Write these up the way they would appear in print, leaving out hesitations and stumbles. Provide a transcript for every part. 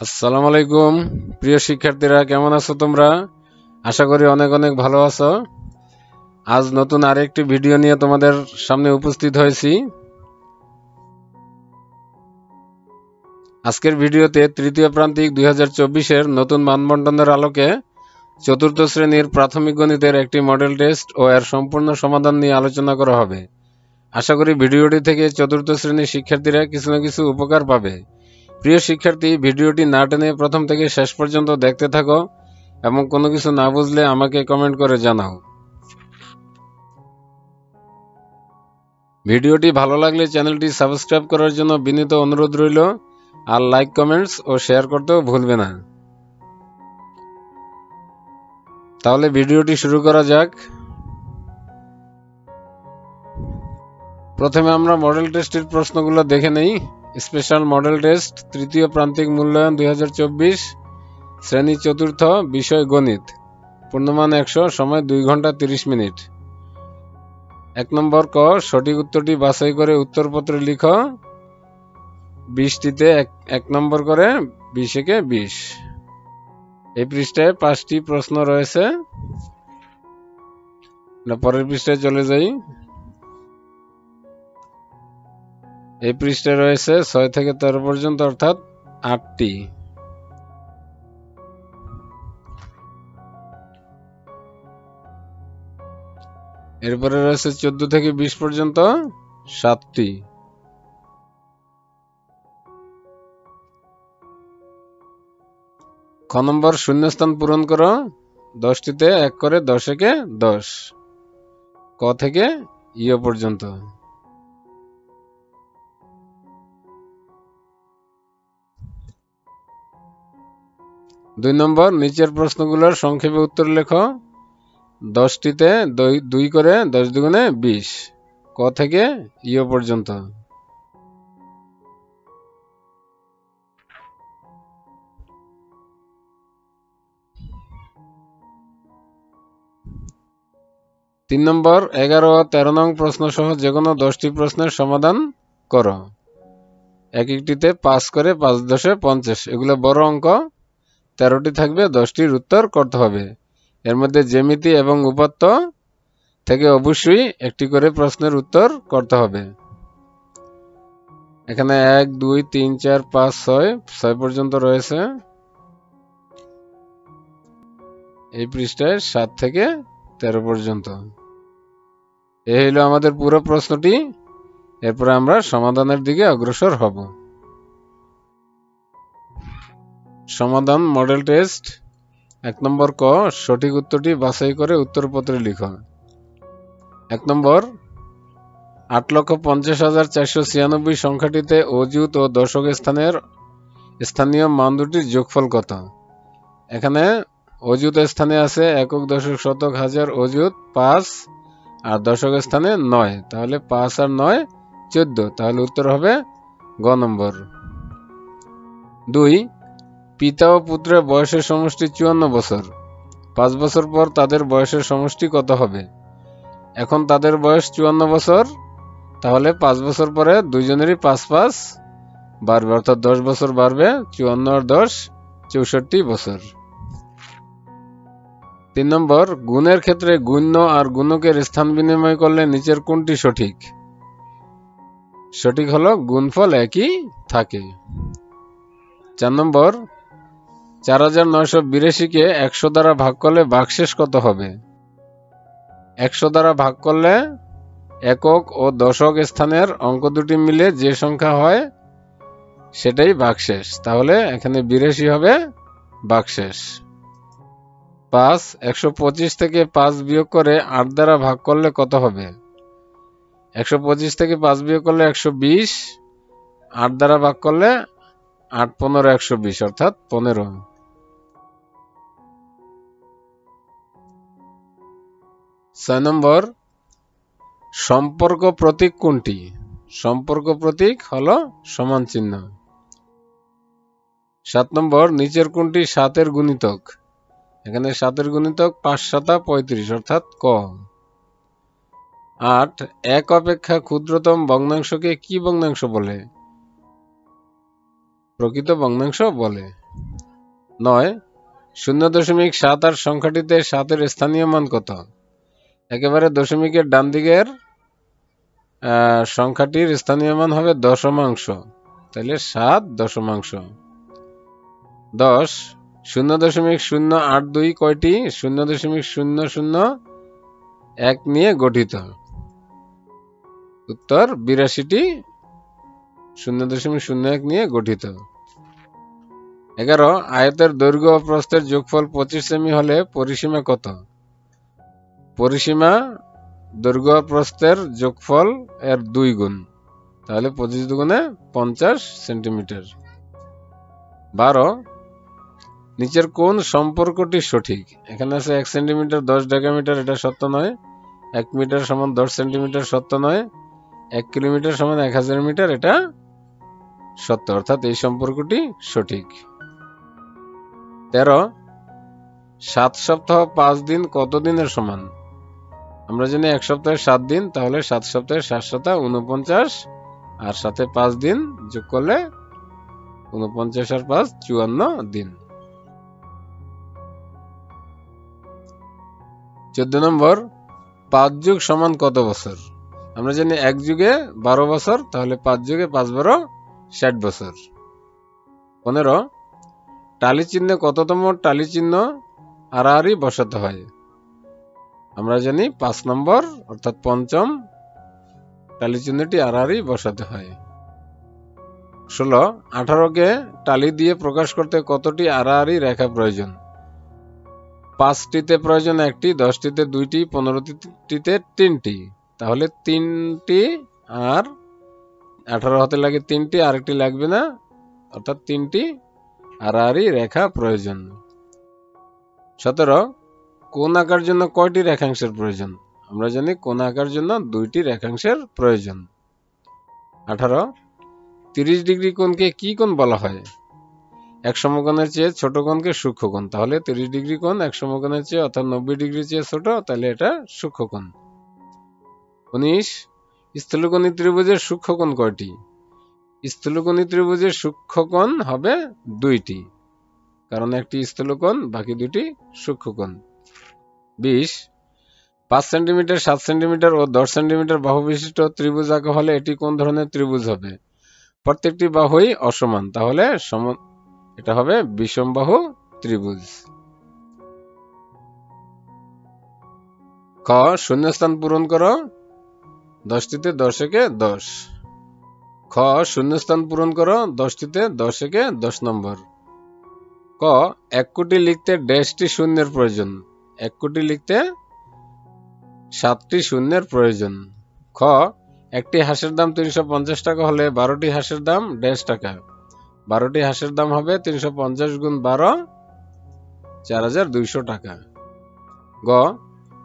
আসসালামু আলাইকুম প্রিয় শিক্ষার্থীরা, কেমন আছো তোমরা? আশা করি অনেক অনেক ভালো আছো। আজ নতুন আরেকটি ভিডিও নিয়ে তোমাদের সামনে উপস্থিত হয়েছি। আজকের ভিডিওতে তৃতীয় প্রান্তিক 2024-এর নতুন মানবন্টনের আলোকে চতুর্থ শ্রেণীর প্রাথমিক গণিতের একটি মডেল টেস্ট ও এর সম্পূর্ণ সমাধান নিয়ে আলোচনা করা হবে। আশা করি ভিডিওটি থেকে চতুর্থ শ্রেণীর শিক্ষার্থীরা কিছু না কিছু উপকার পাবে। প্রিয় শিক্ষার্থী, ভিডিওটি না টেনে প্রথম থেকে শেষ পর্যন্ত দেখতে থাকো এবং কোনো কিছু না বুঝলে আমাকে কমেন্ট করে জানাও। ভিডিওটি ভালো লাগলে চ্যানেলটি সাবস্ক্রাইব করার জন্য বিনীত অনুরোধ রইল, আর লাইক, কমেন্টস ও শেয়ার করতেও ভুলবে না। তাহলে ভিডিওটি শুরু করা যাক। প্রথমে আমরা মডেল টেস্টের প্রশ্নগুলো দেখে নেই। স্পেশাল মডেল টেস্ট, তৃতীয় প্রান্তিক মূল্যায়ন 2024, শ্রেণী চতুর্থ, বিষয় গণিত, পূর্ণমান 100, সময় 2 ঘন্টা 30 মিনিট। 1 নম্বর ক, সঠিক উত্তরটি বাছাই করে উত্তরপত্রে লিখো। 20টিতে 1 নম্বর করে 20 একে 20। এই পৃষ্ঠায় 5টি প্রশ্ন রয়েছে। পরের পৃষ্ঠায় চলে যাই। এই পৃষ্ঠায় রয়েছে 6 থেকে 13 পর্যন্ত, অর্থাৎ 8টি। এরপরে রয়েছে 14 থেকে 20 পর্যন্ত, 7টি। খ নম্বর, শূন্যস্থান পূরণ করো। 10টিতে 1 করে 10 একে 10, ক থেকে ইয় পর্যন্ত। 2 নম্বর, নিচের প্রশ্নগুলোর সংক্ষেপে উত্তর লেখো। 10টিতে 2 করে 10 দুগুণে 20, ক থেকে ইয় পর্যন্ত। 3 নম্বর, 11 ও 13 নং প্রশ্ন সহ যে কোনো 10টি প্রশ্নের সমাধান করো। এক একটিতে 5 করে 5 10 50, এগুলো বড় অঙ্ক। 13টি থাকবে, 10টির উত্তর করতে হবে। এর মধ্যে জ্যামিতি এবং উপাত্ত থেকে অবশ্যই একটি করে প্রশ্নের উত্তর করতে হবে। এখানে 1 2 3 4 5 6 পর্যন্ত রয়েছে। এই পৃষ্ঠায় 7 থেকে 13 পর্যন্ত। এই হলো আমাদের পুরো প্রশ্নটি। এরপরে আমরা সমাধানের দিকে অগ্রসর হব। সমাধান মডেল টেস্ট। 1 নম্বর ক, সঠিক উত্তরটি বাছাই করে উত্তরপত্রে লিখো। 1 নম্বর, 8,50,496 সংখ্যাটিতে অযুত ও দশক স্থানের স্থানীয় মান দুটির যোগফল কত? এখানে অযুত স্থানে আছে একক, দশক, শতক, হাজার। অযুত 5 আর দশক স্থানে 9, তাহলে 5 আর 9 14, তাহলে উত্তর হবে গ নম্বর। 2, পিতা ও পুত্রের বয়সের সমষ্টি 54 বছর। 5 বছর পর তাদের বয়সের সমষ্টি কত হবে? এখন তাদের বয়স 54 বছর, তাহলে 5 বছর পরে দুইজনেরই 5 5 বাড়বে, অর্থাৎ 10 বছর বাড়বে। 54 আর 10 64 বছর। 3 নম্বর, গুণের ক্ষেত্রে গুণ্য আর গুণকের স্থান বিনিময় করলে নিচের কোনটি সঠিক? সঠিক হলো গুণফল একই থাকে। 4 নম্বর, 4982-কে 100 দ্বারা ভাগ করলে ভাগশেষ কত হবে? 100 দ্বারা ভাগ করলে একক ও দশক স্থানের অঙ্ক দুটি মিলে যে সংখ্যা হয় সেটাই ভাগশেষ, তাহলে এখানে 82 হবে ভাগশেষ। 5, 125 থেকে 5 বিয়োগ করে 8 দ্বারা ভাগ করলে কত হবে? 125 থেকে 5 বিয়োগ করলে 120, 8 দ্বারা ভাগ করলে 8 15 120, অর্থাৎ 15। 6 নম্বর, সম্পর্ক প্রতীক কোনটি? সম্পর্ক প্রতীক হলো সমান চিহ্ন। 7 নম্বর, নিচের কোনটি 7-এর গুণিতক? এখানে 7-এর গুণিতক 5 7 35, অর্থাৎ ক। 8, 1 অপেক্ষা ক্ষুদ্রতম ভগ্নাংশকে কি ভগ্নাংশ বলে? প্রকৃত ভগ্নাংশ বলে। 9 0.78 সংখ্যাটিতে 7-এর স্থানীয় মান কত? একেবারে দশমিকের ডান দিকের সংখ্যাটির স্থানীয় মান হবে দশমাংশ, তাহলে 7 দশমাংশ। 10 0.082 কয়টি 0.001 নিয়ে গঠিত? উত্তর 82টি 0.01 নিয়ে গঠিত। 11 আয়তের দৈর্ঘ্য ও প্রস্থের যোগফল 25 সেমি হলে পরিসীমা কত? পরিসীমা দৈর্ঘ্য ও প্রস্থের যোগফল এর 2 গুণ, তাহলে 25 দুগুণে 50 সেন্টিমিটার। 12 নিচের কোন সম্পর্কটি সঠিক? এখানে আছে 1 সেন্টিমিটার 10 ডেকামিটার, এটা সত্য নয়। 1 মিটার সমান 10 সেন্টিমিটার, সত্য নয়। 1 কিলোমিটার সমান 1000 মিটার, এটা সত্য, অর্থাৎ এই সম্পর্কটি সঠিক। 13 7 সপ্তাহ 5 দিন কত দিনের সমান? আমরা জানি 1 সপ্তাহে 7 দিন, তাহলে 7 সপ্তাহে 7 7 49, আর সাথে 5 দিন যোগ করলে 49 আর 5 54 দিন। 14 নম্বর 5 যুগ সমান কত বছর? আমরা জানি 1 যুগে 12 বছর, তাহলে 5 যুগে 5 12 60 বছর। 15 টালি চিহ্নে কততম টালি চিহ্ন আড়াআড়ি বসাতে হয়? আমরা জানি 5 নম্বর, অর্থাৎ পঞ্চম টালি চিহ্নটি আড়াআড়ি বসাতে হয়। 16 18কে টালি দিয়ে প্রকাশ করতে কতটি আড়াআড়ি রেখা প্রয়োজন? 5টিতে প্রয়োজন 1টি, 10টিতে 2টি, 15টিতে 3টি, তাহলে 3টি আর 18 হতে লাগে 3টি, আরেকটি লাগবে না, অর্থাৎ 3টি আড়াআড়ি রেখা প্রয়োজন। 17 কোণ আঁকার জন্য কয়টি রেখাংশের প্রয়োজন? আমরা জানি কোণ আঁকার জন্য 2টি রেখাংশের প্রয়োজন। 18 30 ডিগ্রি কোণকে কি কোণ বলা হয়? এক সমকোণের চেয়ে ছোট কোণকে সূক্ষ্মকোণ, তাহলে 30 ডিগ্রি কোণ এক সমকোণের চেয়ে, অর্থাৎ 90 ডিগ্রির চেয়ে ছোট, তাহলে এটা সূক্ষ্মকোণ। 19 স্থূলকোণী ত্রিভুজের সূক্ষ্মকোণ কয়টি? স্থূলকোণী ত্রিভুজের সূক্ষ্মকোণ হবে 2টি, কারণ একটি স্থূলকোণ, বাকি 2টি সূক্ষ্মকোণ। 20 5 সেন্টিমিটার 7 সেন্টিমিটার ও 10 সেন্টিমিটার বাহু বিশিষ্ট ত্রিভুজ আঁকা হলে এটি কোন ধরনের ত্রিভুজ হবে? প্রত্যেকটি বাহুই অসমান, তাহলে এটা হবে বিষমবাহু ত্রিভুজ। ক শূন্যস্থান পূরণ করো, 10টিতে 10 একে 10। খ শূন্যস্থান পূরণ করো, 10টিতে 10 একে 10 নম্বর। ক 1 কোটি লিখতে ড্যাশটি শূন্যের প্রয়োজন? 1 কোটি লিখতে 7টি শূন্যের প্রয়োজন। খ একটি হাঁসের দাম 350 টাকা হলে 12টি হাঁসের দাম ড্যাশ টাকা? 12টি হাঁসের দাম হবে 350 গুণ 12, 4200 টাকা। গ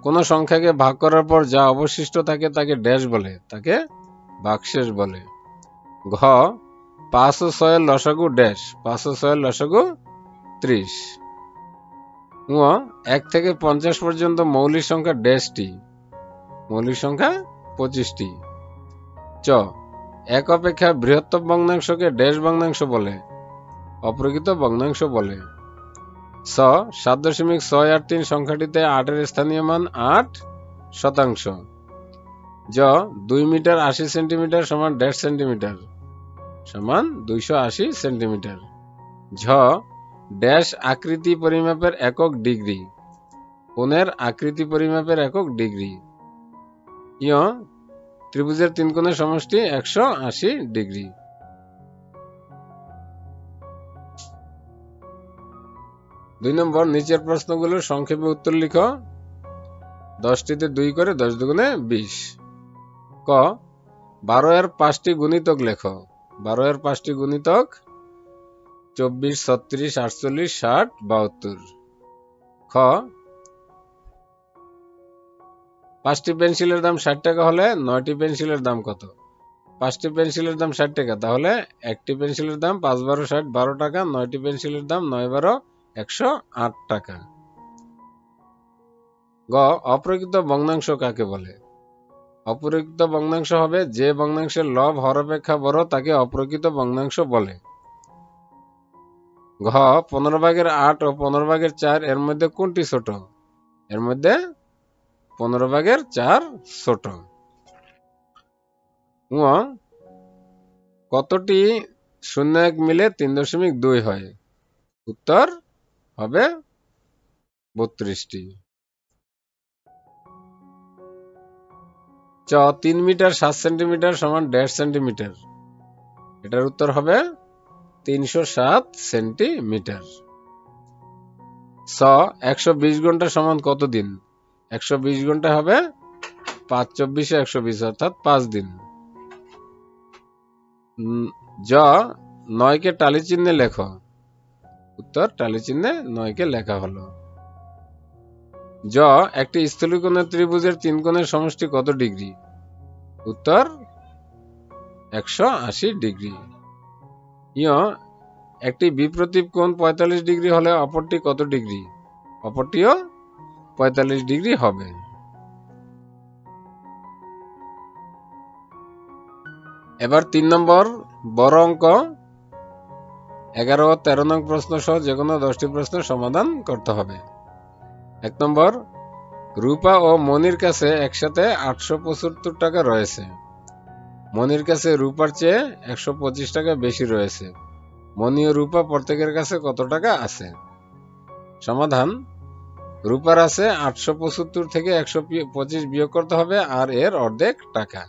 কোন সংখ্যাকে ভাগ করার পর যা অবশিষ্ট থাকে তাকে ড্যাশ বলে? তাকে ভাগশেষ বলে। ঘ 5 ও 6 এর লসাগু ড্যাশ? 5 ও 6 এর লসাগু 30। ঙ 1 থেকে 50 পর্যন্ত মৌলিক সংখ্যা ড্যাশটি? মৌলিক সংখ্যা 25টি। চ 1 অপেক্ষা বৃহত্তম ভগ্নাংশকে ড্যাশ ভগ্নাংশ বলে? অপ্রকৃত ভগ্নাংশ বলে। ছ 7.683 সংখ্যাটিতে 8 এর স্থানীয় মান 8 শতাংশ। জ 2 মিটার 80 সেন্টিমিটার সমান ড্যাশ সেন্টিমিটার? সমান 280 সেন্টিমিটার। ঝ ড্যাশ আকৃতি পরিমাপের একক ডিগ্রি? কোণের আকৃতি পরিমাপের একক ডিগ্রি। ইয় ত্রিভুজের 3 কোণের সমষ্টি 180 ডিগ্রি। 2 নম্বর নিচের প্রশ্নগুলোর সংক্ষেপে উত্তর লিখো। 10টিতে 2 করে 10 দুগুণে 20। ক 12 এর 5টি গুণিতক লেখো। 12 এর 5টি গুণিতক 24, 36, 48, 60, 72। খ 5টি পেন্সিলের দাম 60 টাকা হলে 9টি পেন্সিলের দাম কত? 5টি পেন্সিলের দাম 60 টাকা, তাহলে একটি পেন্সিলের দাম 5 12 60 12 টাকা, 9টি পেন্সিলের দাম 9 12 108 টাকা। গ অপ্রকৃত ভগ্নাংশ কাকে বলে? অপ্রকৃত ভগ্নাংশ হবে যে ভগ্নাংশের লব হর অপেক্ষা বড় তাকে অপ্রকৃত ভগ্নাংশ বলে। ঘ 15/8 ও 15/4 এর মধ্যে কোনটি ছোট? এর মধ্যে 15/4 ছোট। ঙ কতটি 0-1 মিলে 3.2 হয়? উত্তর হবে 32টি। চ 3 মিটার 7 সেন্টিমিটার সমান 1.5 সেন্টিমিটার। এটার উত্তর হবে 307 সেন্টিমিটার। ছ 120 ঘন্টা সমান কত দিন? 120 ঘন্টা হবে 5 24 120 অর্থাৎ 5 দিন। জ 9 কে টালি চিহ্নে লেখো। উত্তর টালি চিহ্নে 9 কে লেখা হলো। জ একটি স্থূলকোণের ত্রিভুজের 3 কোণের সমষ্টি কত ডিগ্রি? উত্তর 180 ডিগ্রি। ঞ একটি বিপ্রতীপ কোণ 45 ডিগ্রি হলে অপরটি কত ডিগ্রি? অপরটিও 45 ডিগ্রি হবে। এবার 3 নম্বর বড় অঙ্ক 11 ও 13 নং প্রশ্ন সহ যে কোনো 10টি প্রশ্নের সমাধান করতে হবে। 1 নম্বর রূপা ও মনির কাছে একসাথে 875 টাকা রয়েছে। মনির কাছে রূপার চেয়ে 125 টাকা বেশি রয়েছে। মনি ও রূপা প্রত্যেকের কাছে কত টাকা আছে? সমাধান রূপার আছে 875 থেকে 125 বিয়োগ করতে হবে আর এর অর্ধেক টাকা।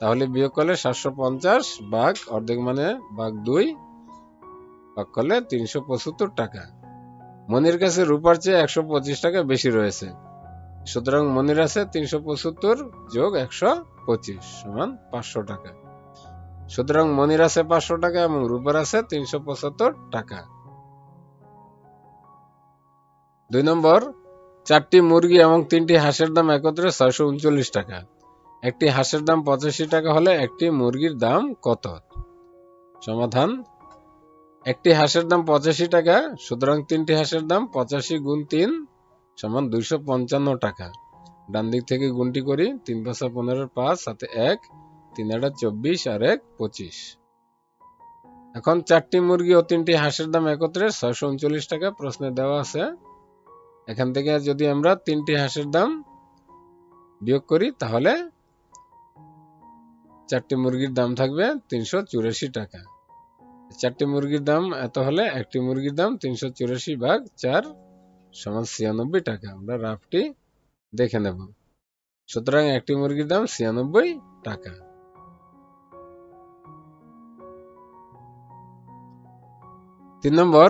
তাহলে বিয়োগ করলে 750 ভাগ অর্ধেক মানে ভাগ 2 ভাগ করলে 375 টাকা। মনির কাছে রূপার চেয়ে 125 টাকা বেশি রয়েছে, সুতরাং মনির আছে 375 যোগ 125 সমান 500 টাকা। সুতরাং মনির আছে 500 টাকা এবং রূপার আছে 375 টাকা। 2 নম্বর 4টি মুরগি এবং 3টি হাঁসের দাম একত্রে 639 টাকা। একটি হাঁসের দাম 85 টাকা হলে একটি মুরগির দাম কত? সমাধান একটি হাঁসের দাম 85 টাকা, সুতরাং 3টি হাঁসের দাম 85 গুণ 3 সমান 255 টাকা। ডান দিক থেকে গুণটি করি, 3 5 15 5 সাথে 1 3 8 24 আর 1 25। এখন 4টি মুরগি ও 3টি হাঁসের দাম একত্রে 639 টাকা প্রশ্নে দেওয়া আছে। এখান থেকে যদি আমরা 3টি হাঁসের দাম বিয়োগ করি তাহলে 4টি মুরগির দাম থাকবে 384 টাকা। 4টি মুরগির দাম এত হলে একটি মুরগির দাম 384 ভাগ 4 সমান 96 টাকা। আমরা রাফটি দেখে নেব। সুতরাং একটি মুরগির দাম 96 টাকা। 3 নম্বর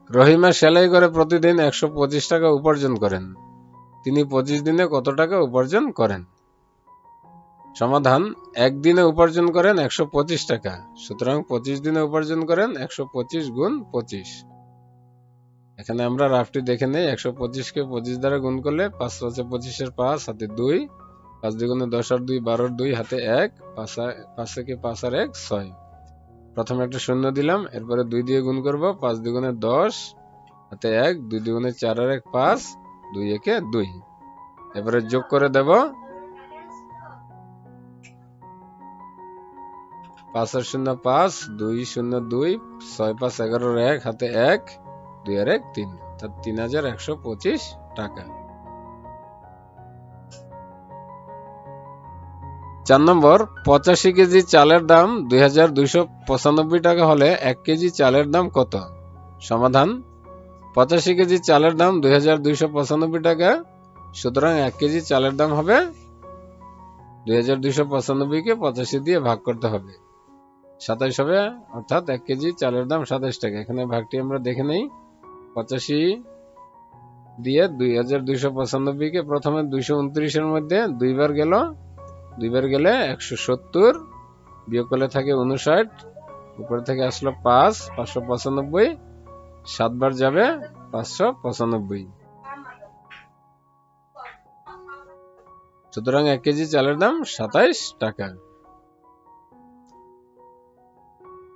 রহিমা সেলাই করে প্রতিদিন 125 টাকা উপার্জন করেন। তিনি 25 দিনে কত টাকা উপার্জন করেন? সমাধান একদিনে উপার্জন করেন 125 টাকা, সুতরাং 25 দিনে উপার্জন করেন 125 গুণ 25। এখানে আমরা রাফটি দেখে নেই। 125 কে 25 দ্বারা গুণ করলে 5 5 25 এর 5 হাতে 2 5 2 10 আর 2 12 আর 2 হাতে 1 5 থেকে 5 আর 1 6। প্রথমে একটা শূন্য দিলাম, এরপরে 2 দিয়ে গুণ করব। 5 2 10 হাতে 1 2 2 4 আর 1 5 2 1 2। এবারে যোগ করে দেব। 5 আর 0 5 2 0 2 6 5 11 আর 1 হাতে 1 2 আর 1 3 অর্থাৎ 3125 টাকা। 4 নম্বর 85 কেজি চালের দাম 2295 টাকা হলে 1 কেজি চালের দাম কত? সমাধান 85 কেজি চালের দাম 2295 টাকা, সুতরাং 1 কেজি চালের দাম হবে 2295 কে 85 দিয়ে ভাগ করতে হবে, 27 হবে, অর্থাৎ 1 কেজি চালের দাম 27 টাকা। এখানে ভাগটি আমরা দেখে নেই। 85 দিয়ে 2295 কে প্রথমে 229 এর মধ্যে 2 বার গেল, 2 বার গেলে 170 বিয়োগ করলে থাকে 59, উপরে থেকে আসলো 5 595, 7 বার যাবে 595। সুতরাং 1 কেজি চালের দাম 27 টাকা।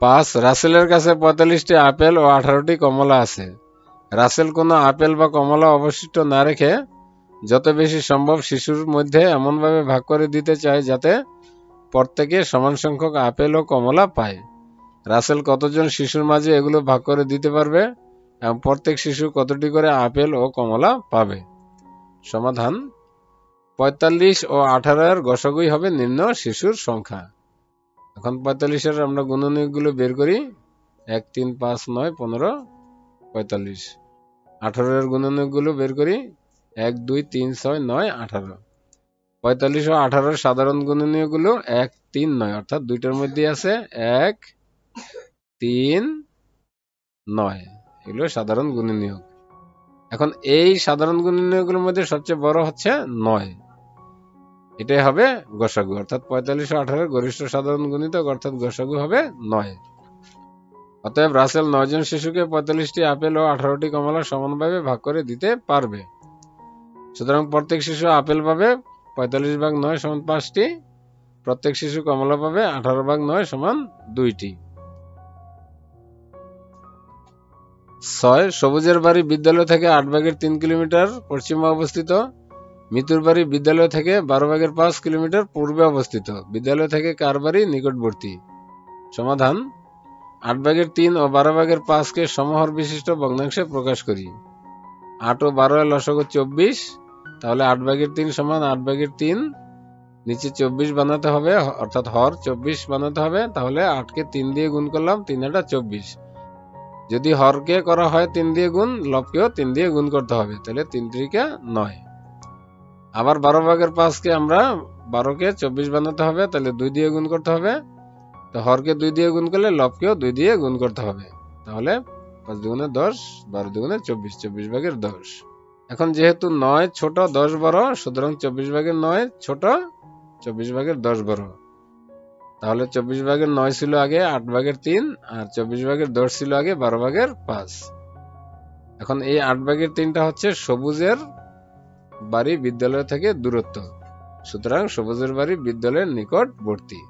5 রাসেলের কাছে 45টি আপেল ও 18টি কমলা আছে। রাসেল কোনো আপেল বা কমলা অবশিষ্ট না রেখে যত বেশি সম্ভব শিশুর মধ্যে এমনভাবে ভাগ করে দিতে চায় যাতে প্রত্যেকে সমান সংখ্যক আপেল ও কমলা পায়। রাসেল কতজন শিশুর মাঝে এগুলো ভাগ করে দিতে পারবে এবং প্রত্যেক শিশু কতটি করে আপেল ও কমলা পাবে? সমাধান 45 ও 18 এর গসাগুই হবে নিম্ন শিশুর সংখ্যা। এখন 45 এর আমরা গুণনীয়কগুলো বের করি। 1 3 5 9 15 45। 18 এর গুণনীয়কগুলো বের করি। 1 2 3 6 9 18। 45 ও 18 এর সাধারণ গুণনীয়কগুলো 1 3 9, অর্থাৎ দুইটার মধ্যে আছে 1 3 9, এগুলো সাধারণ গুণনীয়ক। এখন এই সাধারণ গুণনীয়কগুলোর মধ্যে সবচেয়ে বড় হচ্ছে 9, এটাই হবে গসাগু, অর্থাৎ 45 ও 18 গরিষ্ঠ সাধারণ গুণিতক, অর্থাৎ গসাগু হবে 9। অতএব রাসেল 9 জন শিশুকে 45টি আপেল ও 18টি কমলা সমানভাবে ভাগ করে দিতে পারবে। সুতরাং প্রত্যেক শিশু আপেল পাবে 45 ভাগ 9 সমান 5টি, প্রত্যেক শিশু কমলা পাবে 18 ভাগ 9 সমান 2টি। 6 সবুজের বাড়ি বিদ্যালয় থেকে 8 ভাগের 3 কিলোমিটার পশ্চিমে অবস্থিত, মিতুর বাড়ি বিদ্যালয় থেকে 12 ভাগের 5 কিলোমিটার পূর্বে অবস্থিত। বিদ্যালয় থেকে কার বাড়ি নিকটবর্তী? সমাধান 8 ভাগের 3 ও 12 ভাগের 5 কে সমহর বিশিষ্ট ভগ্নাংশে প্রকাশ করি। 8 ও 12 এর লসাগু 24, তাহলে 8 ভাগের 3 সমান 8 ভাগের 3, নিচে 24 বানাতে হবে, অর্থাৎ হর 24 বানাতে হবে। তাহলে 8 কে 3 দিয়ে গুণ করলাম, 3 8 24। যদি হরকে করা হয় 3 দিয়ে গুণ, লবকেও 3 দিয়ে গুণ করতে হবে, তাহলে 3 3 9। আবার 12 ভাগের 5 কে আমরা 12 কে 24 বানাতে হবে, তাহলে 2 দিয়ে গুণ করতে হবে। তো হরকে 2 দিয়ে গুণ করলে লবকেও 2 দিয়ে গুণ করতে হবে, তাহলে 5 দুগুণে 10, 12 দুগুণে 24, 24 ভাগের 10। এখন যেহেতু 9 ছোট 10 বড়, সুতরাং 24 ভাগের 9 ছোট, 24 ভাগের 10 বড়। তাহলে 24 ভাগের 9 ছিল আগে 8 ভাগের 3, আর 24 ভাগের 10 ছিল আগে 12 ভাগের 5। এখন এই 8 ভাগের 3টা হচ্ছে সবুজের বাড়ি বিদ্যালয় থেকে দূরত্ব, সুতরাং সবুজের বাড়ি বিদ্যালয়ের নিকটবর্তী।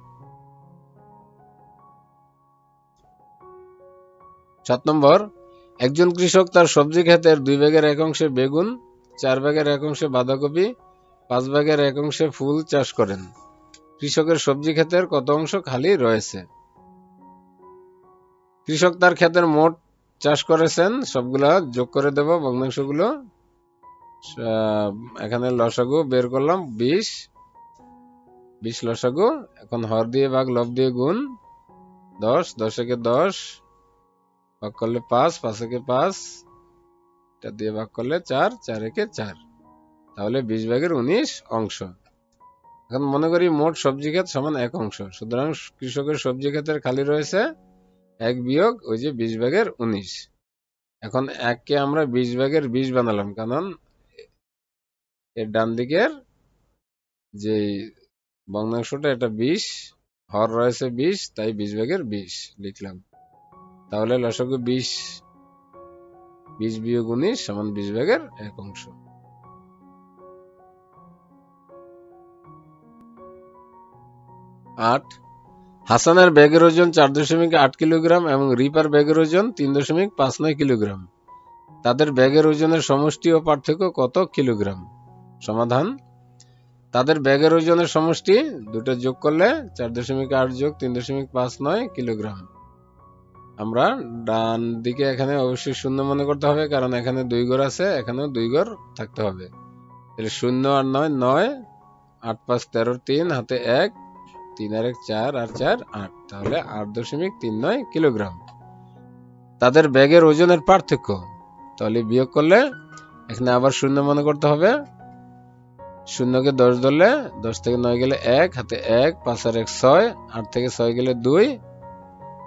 7 নম্বর, একজন কৃষক তার সবজি ক্ষেতের 2 ভাগের 1 অংশে বেগুন, 4 ভাগের 1 অংশে বাঁধাকপি, 5 ভাগের 1 অংশে ফুল চাষ করেন। কৃষকের সবজি ক্ষেতের কত অংশ খালি রয়েছে? কৃষক তার ক্ষেতের মোট চাষ করেছেন, সবগুলা যোগ করে দেব ভগ্নাংশগুলো। এখানে লসাগু বের করলাম 20 লসাগু। এখন হর দিয়ে ভাগ, লব দিয়ে গুণ, 10 10 একে 10 ভাগ করলে 5 5 একে 5, এটা দিয়ে ভাগ করলে 4 4 একে 4, তাহলে 20 ভাগের 19 অংশ। এখন মনে করি মোট সবজি ক্ষেত সমান 1 অংশ, সুতরাং কৃষকের সবজি ক্ষেতের খালি রয়েছে 1 বিয়োগ ওই যে 20 ভাগের 19। এখন 1 কে আমরা 20 ভাগের 20 বানালাম, কারণ এর ডান দিকের যে ভগ্নাংশটা এটা 20, হর রয়েছে 20, তাই 20 ভাগের 20 লিখলাম। তাহলে লসাগু 20 বিয়োগ 19 সমান 20 ভাগের 1 অংশ। 8 হাসানের ব্যাগের ওজন 4.8 কিলোগ্রাম এবং রিপার ব্যাগের ওজন 3.59 কিলোগ্রাম। তাদের ব্যাগের ওজনের সমষ্টি ও পার্থক্য কত কিলোগ্রাম? সমাধান, তাদের ব্যাগের ওজনের সমষ্টি দুটো যোগ করলে 4.8 যোগ 3.59 কিলোগ্রাম। আমরা ডান দিকে এখানে অবশ্যই শূন্য মনে করতে হবে, কারণ এখানে 2 ঘর আছে, এখানেও 2 ঘর থাকতে হবে। তাহলে 0 আর 9 9, 8 5 13, 3 হাতে 1, 3 আর 1 4, আর 4 8, তাহলে 8.39 কিলোগ্রাম। তাদের ব্যাগের ওজনের পার্থক্য, তাহলে বিয়োগ করলে এখানে আবার শূন্য মনে করতে হবে। শূন্যকে 10 ধরলে 10 থেকে 9 গেলে 1, হাতে 1, 5 আর 1 6, 8 থেকে 6 গেলে 2,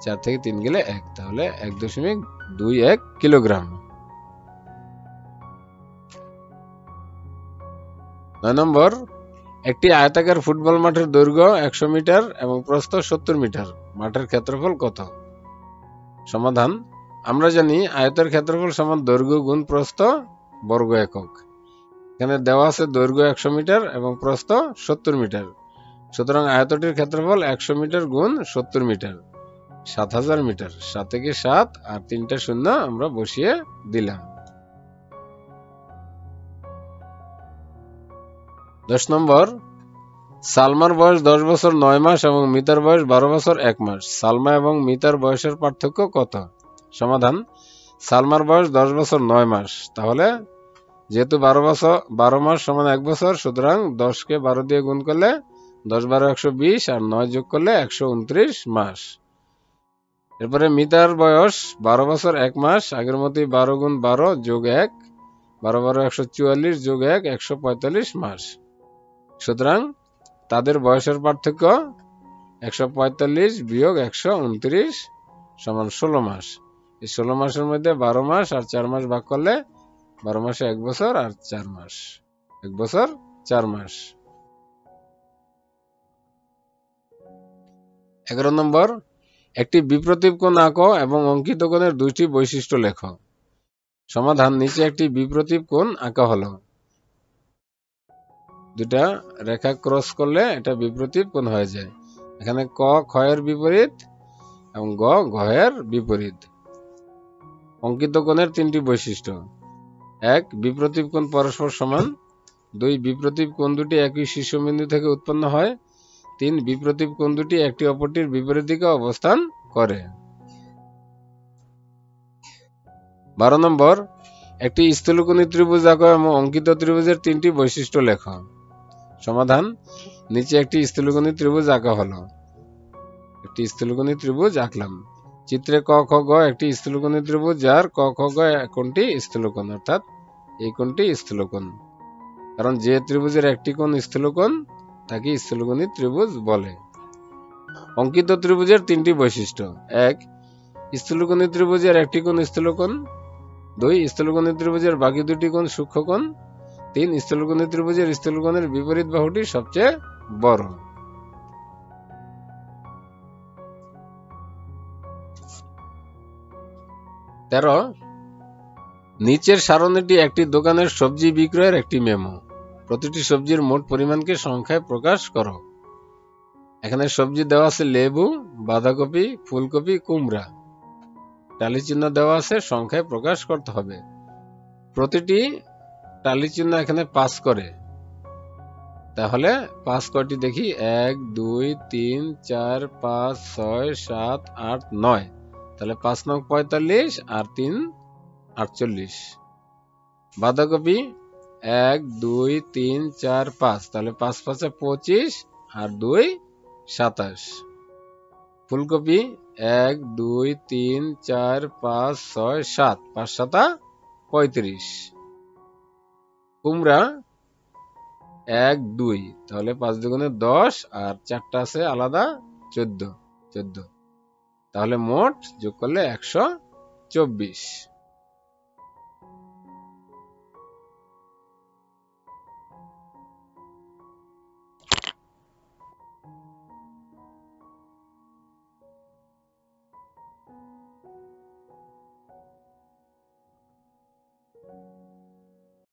4 থেকে 3 গেলে 1, তাহলে 1.21 কিলোগ্রাম। 9 নম্বর, একটি আয়তাকার ফুটবল মাঠের দৈর্ঘ্য 100 মিটার এবং প্রস্থ 70 মিটার, মাঠের ক্ষেত্রফল কত? সমাধান, আমরা জানি আয়তের ক্ষেত্রফল সমান দৈর্ঘ্য গুণ প্রস্থ বর্গ একক। এখানে দেওয়া আছে দৈর্ঘ্য 100 মিটার এবং প্রস্থ 70 মিটার, সুতরাং আয়তটির ক্ষেত্রফল 100 মিটার গুণ 70 মিটার, 7000 মিটার। 7 থেকে 7 আর 3টা শূন্য আমরা বসিয়ে দিলাম। 10 নম্বর, সালমার বয়স 10 বছর 9 মাস এবং মিতার বয়স 12 বছর 1 মাস। সালমা এবং মিতার বয়সের পার্থক্য কত? সমাধান: সালমার বয়স 10 বছর 9 মাস, তাহলে যেহেতু 12 মাস সমান 1 বছর, সুতরাং 10 কে 12 দিয়ে গুণ করলে 10 12 120 আর 9 যোগ করলে 129 মাস। এরপরে মিতার বয়স 12 বছর 1 মাস, আগের মতোই 12 গুণ 12 যোগ 1, 12 12 144 যোগ 1 145 মাস। সুতরাং তাদের বয়সের পার্থক্য 145 বিয়োগ 129 সমান 16 মাস। এই 16 মাসের মধ্যে 12 মাস আর 4 মাস ভাগ করলে 12 মাসে 1 বছর আর 4 মাস, 1 বছর 4 মাস। 11 নম্বর, একটি বিপ্রতীপ কোণ আঁকো এবং অঙ্কিত কোণের দুইটি বৈশিষ্ট্য লেখো। সমাধান: নিচে একটি বিপ্রতীপ কোণ আঁকা হলো, দুটা রেখা ক্রস করলে এটা বিপ্রতীপ কোণ হয়ে যায়। এখানে ক ক্ষয়ের বিপরীত এবং গ ঘয়ের বিপরীত। অঙ্কিত কোণের তিনটি বৈশিষ্ট্য: 1. বিপ্রতীপ কোণ পরস্পর সমান। 2. বিপ্রতীপ কোণ দুটি একই শীর্ষবিন্দু থেকে উৎপন্ন হয়। 3. বিপ্রতীপ কোণ দুটি একটি অপরটির বিপরীত দিকে অবস্থান করে। 12 নম্বর, একটি স্থূলকোণী ত্রিভুজ আঁকো এবং অঙ্কিত ত্রিভুজের তিনটি বৈশিষ্ট্য লেখো। সমাধান: নিচে একটি স্থূলকোণী ত্রিভুজ আঁকা হলো, একটি স্থূলকোণী ত্রিভুজ আঁকলাম। চিত্রে ক খ গ একটি স্থূলকোণী ত্রিভুজ, যার ক খ গ কোণটি স্থূলকোণ, অর্থাৎ এই কোণটি স্থূলকোণ। কারণ যে ত্রিভুজের একটি কোণ স্থূলকোণ তাকে স্থূলকোণী ত্রিভুজ বলে। অঙ্কিত ত্রিভুজের তিনটি বৈশিষ্ট্য: 1. স্থূলকোণী ত্রিভুজের একটি কোণ স্থূলকোণ। 2. স্থূলকোণী ত্রিভুজের বাকি দুটি কোণ সূক্ষ্মকোণ। 3. স্থূলকোণী ত্রিভুজের স্থূলকোণের বিপরীত বাহুটি সবচেয়ে বড়। 13. নিচের সারণীটি একটি দোকানের সবজি বিক্রয়ের একটি মেমো। প্রতিটি সবজির মোট পরিমাণকে সংখ্যায় প্রকাশ করো। এখানে সবজি দেওয়া আছে লেবু, বাঁধাকপি, ফুলকপি, কুমড়া। টালি চিহ্ন দেওয়া আছে, সংখ্যায় প্রকাশ করতে হবে। প্রতিটি টালি চিহ্ন এখানে 5 করে, তাহলে 5 কয়টি দেখি? 1 2 3 4 5 6 7 8 9, তাহলে 5 নং 45 আর 3 48। বাঁধাকপি 1 2 3 4 5, তাহলে 5 5 25 আর 2 27। ফুলকপি 1 2 3 4 5 6 7, 5 7 35। কুমড়া 1 2, তাহলে 5 দুগুণে 10 আর 4টা আছে আলাদা 14, তাহলে মোট যোগ করলে 124।